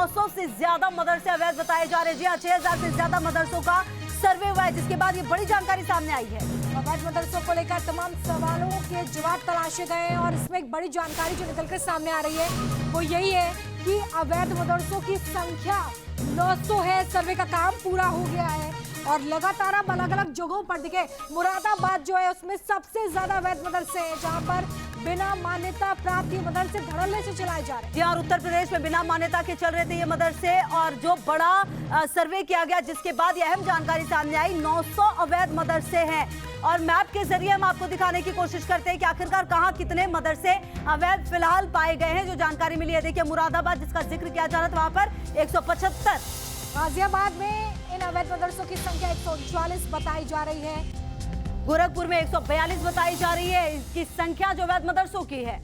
900 से ज्यादा मदरसे अवैध बताए जा रहे हैं। जी हाँ, 6000 से ज्यादा मदरसों का सर्वे हुआ है, जिसके बाद ये बड़ी जानकारी सामने आई है। अवैध मदरसों को लेकर तमाम सवालों के जवाब तलाशे गए हैं और इसमें एक बड़ी जानकारी जो निकलकर सामने आ रही है वो यही है कि अवैध मदरसों की संख्या 900 है। सर्वे का काम पूरा हो गया है और लगातार अब अलग अलग जगहों पर दिखे। मुरादाबाद जो है उसमें सबसे ज्यादा अवैध मदरसे हैं, जहां पर बिना मान्यता प्राप्त ये मदरसे धड़ल्ले से चलाए जा रहे हैं। जी और उत्तर प्रदेश में बिना मान्यता के चल रहे थे ये मदरसे, और जो बड़ा सर्वे किया गया जिसके बाद ये अहम जानकारी सामने आई, 900 अवैध मदरसे हैं। और मैप के जरिए हम आपको दिखाने की कोशिश करते हैं कि आखिरकार कहां कितने मदरसे अवैध फिलहाल पाए गए हैं। जो जानकारी मिली है, देखिए मुरादाबाद जिसका जिक्र किया जा रहा था, वहां पर 175। गाजियाबाद में इन अवैध मदरसों की संख्या 139 बताई जा रही है। गोरखपुर में 142 बताई जा रही है इसकी संख्या जो अवैध मदरसों की है।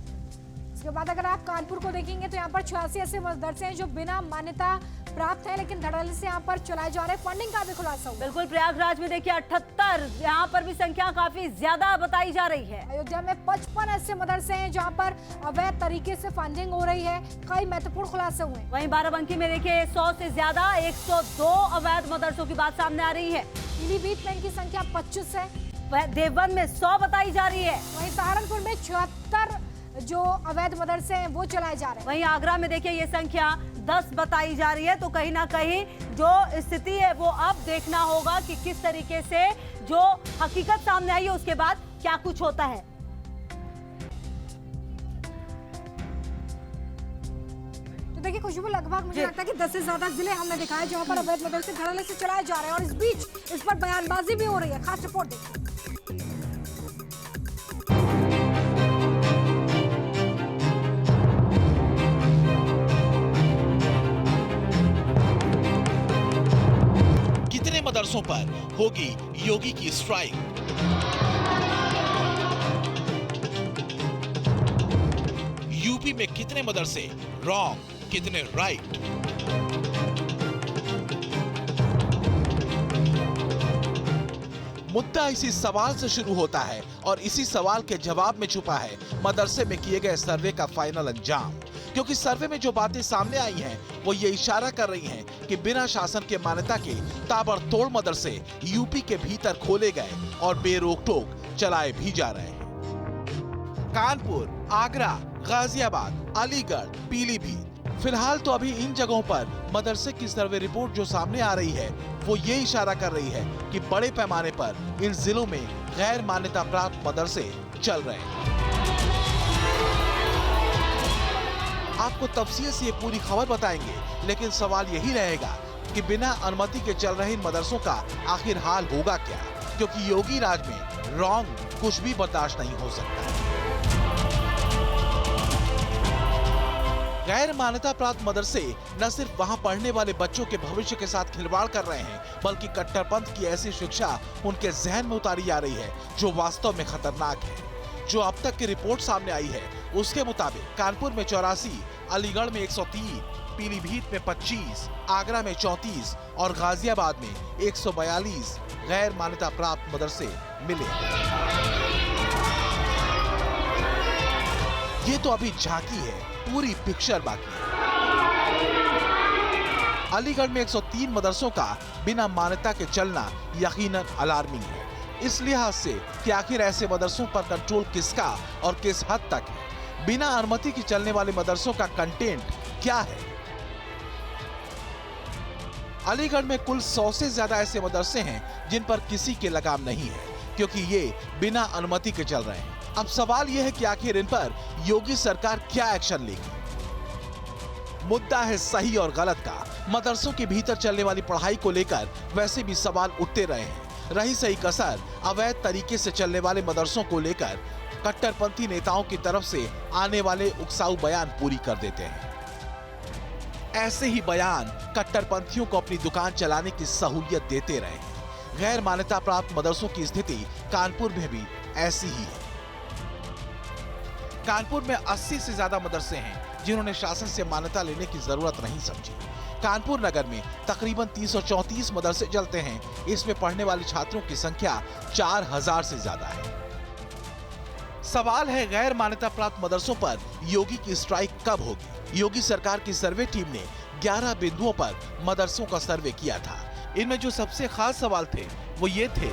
इसके बाद अगर आप कानपुर को देखेंगे तो यहाँ पर 86 ऐसे मदरसे हैं जो बिना मान्यता प्राप्त है लेकिन धड़ल्ले से यहाँ पर चलाए जा रहे हैं। फंडिंग का भी खुलासा हुआ। बिल्कुल, प्रयागराज में देखिए 78, यहाँ पर भी संख्या काफी ज्यादा बताई जा रही है। अयोध्या में 55 ऐसे मदरसे हैं जहाँ पर अवैध तरीके से फंडिंग हो रही है। कई महत्वपूर्ण खुलासे हुए। वहीं बाराबंकी में देखिए 100 से ज्यादा 102 अवैध मदरसों की बात सामने आ रही है। पीलीभीत में इनकी संख्या 25 है। देवबंद में 100 बताई जा रही है। वहीं सहारनपुर में 76 जो अवैध मदरसे हैं वो चलाए जा रहे हैं। वहीं आगरा में देखिए ये संख्या 10 बताई जा रही है। तो कहीं ना कहीं जो स्थिति है वो अब देखना होगा कि किस तरीके से जो हकीकत सामने आई है उसके बाद क्या कुछ होता है। तो देखिए खुशबू, लगभग मुझे लगता है कि 10 से ज्यादा जिले हमने दिखाए जहां पर अवैध मदरसे धड़ल्ले से चलाए जा रहे हैं और इस बीच इस पर बयानबाजी भी हो रही है। खास रिपोर्ट देखिए। कितने मदरसों पर होगी योगी की स्ट्राइक? यूपी में कितने मदरसे रॉन्ग, कितने राइट? मुद्दा इसी सवाल से शुरू होता है और इसी सवाल के जवाब में छुपा है मदरसे में किए गए सर्वे का फाइनल अंजाम। क्योंकि सर्वे में जो बातें सामने आई हैं वो ये इशारा कर रही हैं कि बिना शासन के मान्यता के ताबड़तोड़ मदरसे यूपी के भीतर खोले गए और बेरोक-टोक चलाए भी जा रहे हैं। कानपुर, आगरा, गाजियाबाद, अलीगढ़, पीलीभीत, फिलहाल तो अभी इन जगहों पर मदरसे की सर्वे रिपोर्ट जो सामने आ रही है वो ये इशारा कर रही है कि बड़े पैमाने पर इन जिलों में गैर मान्यता प्राप्त मदरसे चल रहे हैं। आपको तफसील से ये पूरी खबर बताएंगे, लेकिन सवाल यही रहेगा कि बिना अनुमति के चल रहे इन मदरसों का आखिर हाल होगा क्या? क्योंकि योगी राज में रॉन्ग कुछ भी बर्दाश्त नहीं हो सकता। गैर मान्यता प्राप्त मदरसे न सिर्फ वहां पढ़ने वाले बच्चों के भविष्य के साथ खिलवाड़ कर रहे हैं, बल्कि कट्टरपंथ की ऐसी शिक्षा उनके जहन में उतारी जा रही है जो वास्तव में खतरनाक है। जो अब तक की रिपोर्ट सामने आई है उसके मुताबिक कानपुर में 84, अलीगढ़ में 103, पीलीभीत में 25, आगरा में 34 और गाजियाबाद में 142 गैर मान्यता प्राप्त मदरसे मिले। ये तो अभी झांकी है, पूरी पिक्चर बाकी है। अलीगढ़ में 103 मदरसों का बिना मान्यता के चलना यकीनन अलार्मिंग है, इस लिहाज से कि आखिर ऐसे मदरसों पर कंट्रोल किसका और किस हद तक है। बिना अनुमति के चलने वाले मदरसों का कंटेंट क्या है? अलीगढ़ में कुल 100 से ज्यादा ऐसे मदरसे हैं जिन पर किसी के लगाम नहीं है, क्योंकि ये बिना अनुमति के चल रहे हैं। अब सवाल यह है कि आखिर इन पर योगी सरकार क्या एक्शन लेगी? मुद्दा है सही और गलत का। मदरसों के भीतर चलने वाली पढ़ाई को लेकर वैसे भी सवाल उठते रहे हैं। रही सही कसर अवैध तरीके से चलने वाले मदरसों को लेकर कट्टरपंथी नेताओं की तरफ से आने वाले उकसाऊ बयान पूरी कर देते हैं। ऐसे ही बयान कट्टरपंथियों को अपनी दुकान चलाने की सहूलियत देते रहे हैं। गैर मान्यता प्राप्त मदरसों की स्थिति कानपुर में भी ऐसी ही है। कानपुर में 80 से ज्यादा मदरसे हैं जिन्होंने शासन से मान्यता लेने की जरूरत नहीं समझी। कानपुर नगर में तकरीबन 334 मदरसे चलते हैं। इसमें पढ़ने वाले छात्रों की संख्या 4000 से ज्यादा है। सवाल है गैर मान्यता प्राप्त मदरसों पर योगी की स्ट्राइक कब होगी? योगी सरकार की सर्वे टीम ने 11 बिंदुओं पर मदरसों का सर्वे किया था। इनमें जो सबसे खास सवाल थे वो ये थे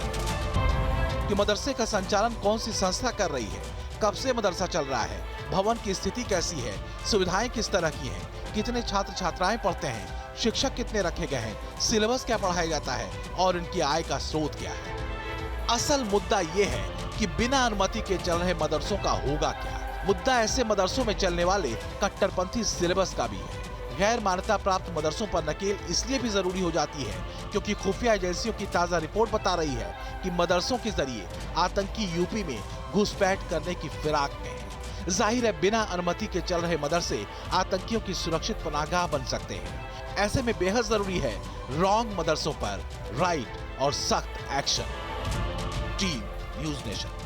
कि मदरसे का संचालन कौन सी संस्था कर रही है, कब से मदरसा चल रहा है, भवन की स्थिति कैसी है, सुविधाएं किस तरह की हैं, कितने छात्र छात्राएं पढ़ते हैं, शिक्षक कितने रखे गए हैं, सिलेबस क्या पढ़ाया जाता है और इनकी आय का स्रोत क्या है। असल मुद्दा ये है कि बिना अनुमति के चल रहे मदरसों का होगा क्या। मुद्दा ऐसे मदरसों में चलने वाले कट्टरपंथी सिलेबस का भी है। गैर मान्यता प्राप्त मदरसों पर नकेल इसलिए भी जरूरी हो जाती है क्योंकि खुफिया एजेंसियों की ताजा रिपोर्ट बता रही है कि मदरसों के जरिए आतंकी यूपी में घुसपैठ करने की फिराक में है। जाहिर है बिना अनुमति के चल रहे मदरसे आतंकियों की सुरक्षित पनाहगाह बन सकते हैं। ऐसे में बेहद जरूरी है रॉन्ग मदरसों पर राइट और सख्त एक्शन। Team news nation.